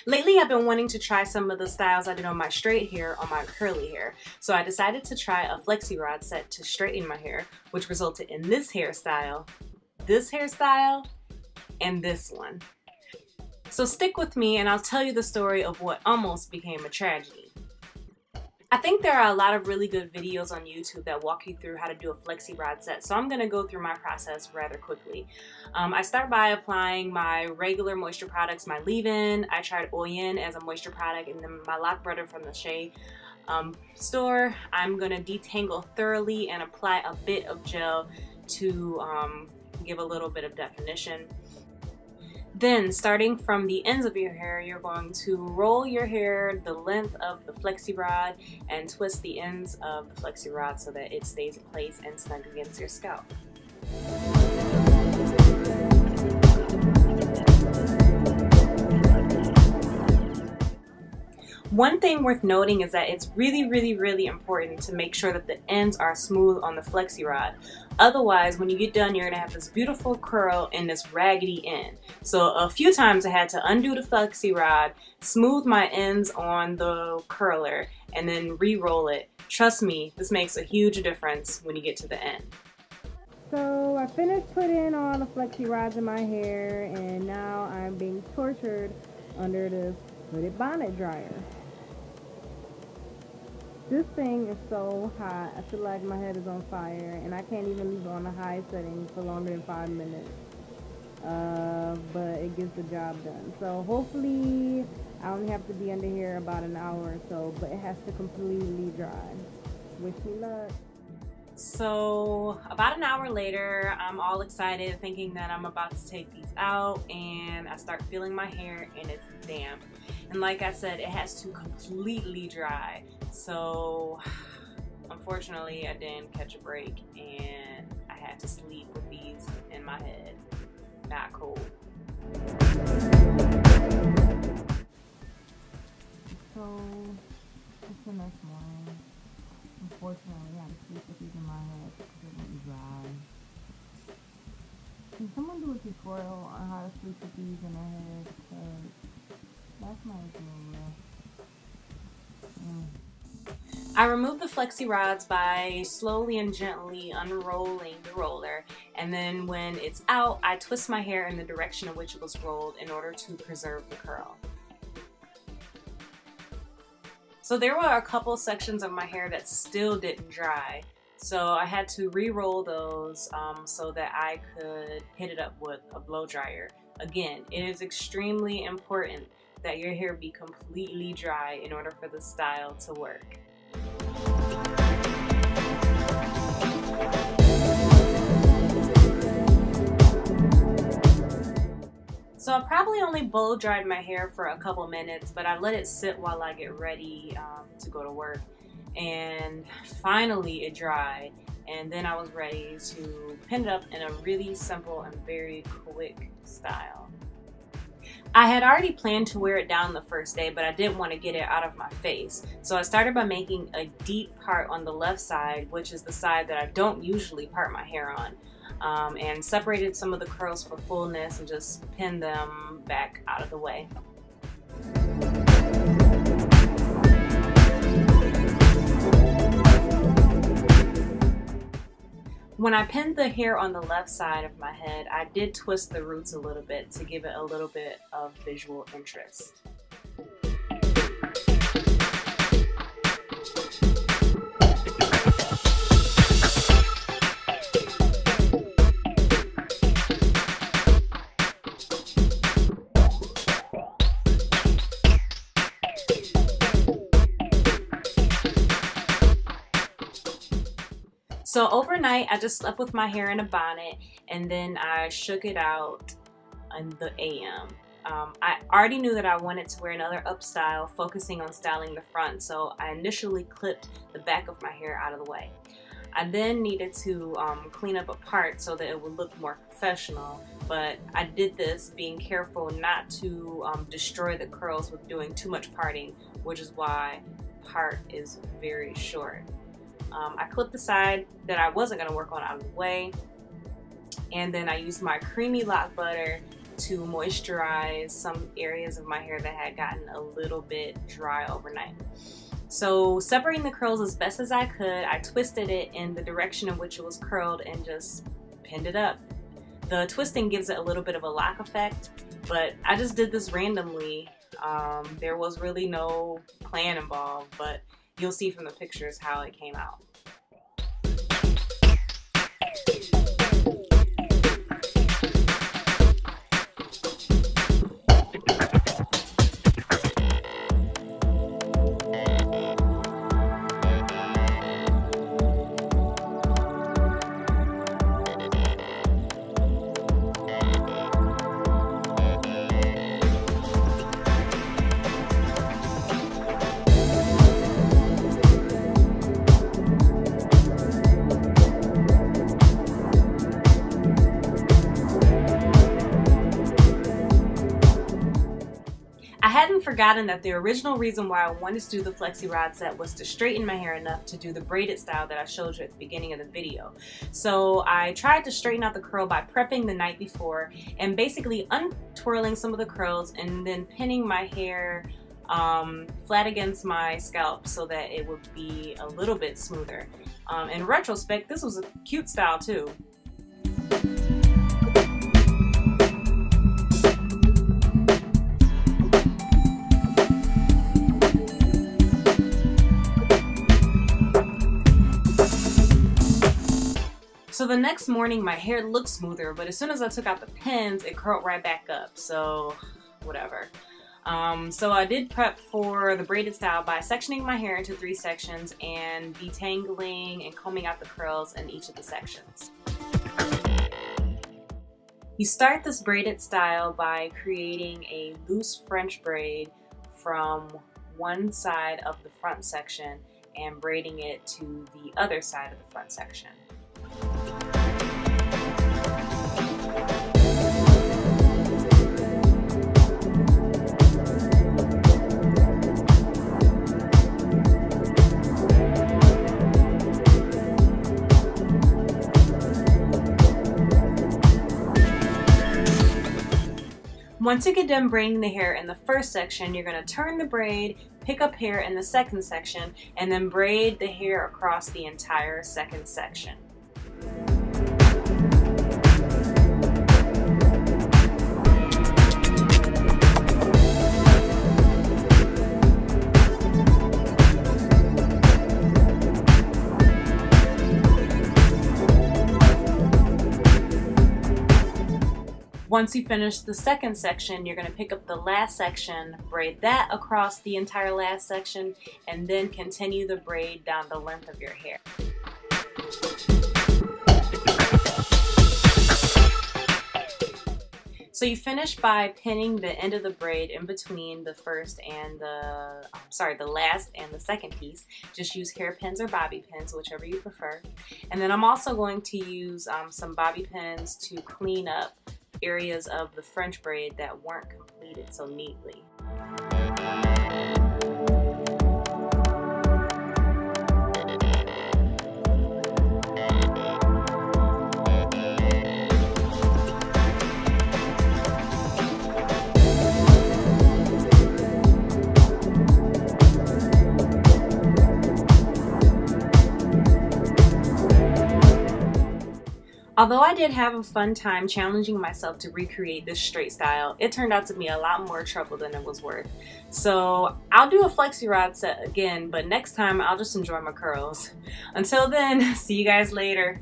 Lately, I've been wanting to try some of the styles I did on my straight hair on my curly hair. So I decided to try a Flexirod set to straighten my hair, which resulted in this hairstyle, and this one. So stick with me and I'll tell you the story of what almost became a tragedy. I think there are a lot of really good videos on YouTube that walk you through how to do a Flexirod set, so I'm going to go through my process rather quickly. I start by applying my regular moisture products, my leave-in. I tried Oil-In as a moisture product, and then my lock butter from the Shea store. I'm going to detangle thoroughly and apply a bit of gel to give a little bit of definition. Then, starting from the ends of your hair, you're going to roll your hair the length of the Flexirod and twist the ends of the Flexirod so that it stays in place and snug against your scalp. One thing worth noting is that it's really important to make sure that the ends are smooth on the Flexirod. Otherwise, when you get done, you're gonna have this beautiful curl and this raggedy end. So a few times I had to undo the Flexirod, smooth my ends on the curler, and then re-roll it. Trust me, this makes a huge difference when you get to the end. So I finished putting all the Flexirods in my hair, and now I'm being tortured under this hooded bonnet dryer. This thing is so hot, I feel like my head is on fire, and I can't even leave it on the high setting for longer than 5 minutes. But it gets the job done. So hopefully I only have to be under here about an hour or so, but it has to completely dry. Wish me luck. So about an hour later, I'm all excited thinking that I'm about to take these out, and I start feeling my hair and it's damp. And like I said, it has to completely dry. So unfortunately I didn't catch a break and I had to sleep with these in my head. Not cool. So it's the next morning. Unfortunately, I had to sleep with these in my head because it wouldn't dry. Can someone do a tutorial on how to sleep with these in my head? Because that's not real. I remove the Flexirods by slowly and gently unrolling the roller, and then when it's out, I twist my hair in the direction in which it was rolled in order to preserve the curl. So there were a couple sections of my hair that still didn't dry, so I had to re-roll those so that I could hit it up with a blow dryer. Again, it is extremely important that your hair be completely dry in order for the style to work. So I probably only blow dried my hair for a couple minutes, but I let it sit while I get ready to go to work. And finally it dried, and then I was ready to pin it up in a really simple and very quick style. I had already planned to wear it down the first day, but I didn't want to get it out of my face. So I started by making a deep part on the left side, which is the side that I don't usually part my hair on, and separated some of the curls for fullness and just pinned them back out of the way. When I pinned the hair on the left side of my head, I did twist the roots a little bit to give it a little bit of visual interest. So overnight, I just slept with my hair in a bonnet, and then I shook it out in the AM. I already knew that I wanted to wear another up style, focusing on styling the front, so I initially clipped the back of my hair out of the way. I then needed to clean up a part so that it would look more professional, but I did this being careful not to destroy the curls with doing too much parting, which is why part is very short. I clipped the side that I wasn't going to work on out of the way, and then I used my creamy lock butter to moisturize some areas of my hair that had gotten a little bit dry overnight. So separating the curls as best as I could, I twisted it in the direction in which it was curled and just pinned it up. The twisting gives it a little bit of a lock effect, but I just did this randomly. There was really no plan involved, but you'll see from the pictures how it came out. I hadn't forgotten that the original reason why I wanted to do the Flexirod set was to straighten my hair enough to do the braided style that I showed you at the beginning of the video. So I tried to straighten out the curl by prepping the night before and basically untwirling some of the curls and then pinning my hair flat against my scalp so that it would be a little bit smoother. In retrospect, this was a cute style too. So the next morning my hair looked smoother, but as soon as I took out the pins, it curled right back up, so whatever. So I did prep for the braided style by sectioning my hair into 3 sections and detangling and combing out the curls in each of the sections. You start this braided style by creating a loose French braid from one side of the front section and braiding it to the other side of the front section. Once you get done braiding the hair in the first section, you're going to turn the braid, pick up hair in the second section, and then braid the hair across the entire second section. Once you finish the second section, you're going to pick up the last section, braid that across the entire last section, and then continue the braid down the length of your hair. So you finish by pinning the end of the braid in between the first and the last and the second piece. Just use hairpins or bobby pins, whichever you prefer. And then I'm also going to use some bobby pins to clean up areas of the French braid that weren't completed so neatly. Although I did have a fun time challenging myself to recreate this straight style, it turned out to be a lot more trouble than it was worth. So I'll do a Flexirod set again, but next time I'll just enjoy my curls. Until then, see you guys later.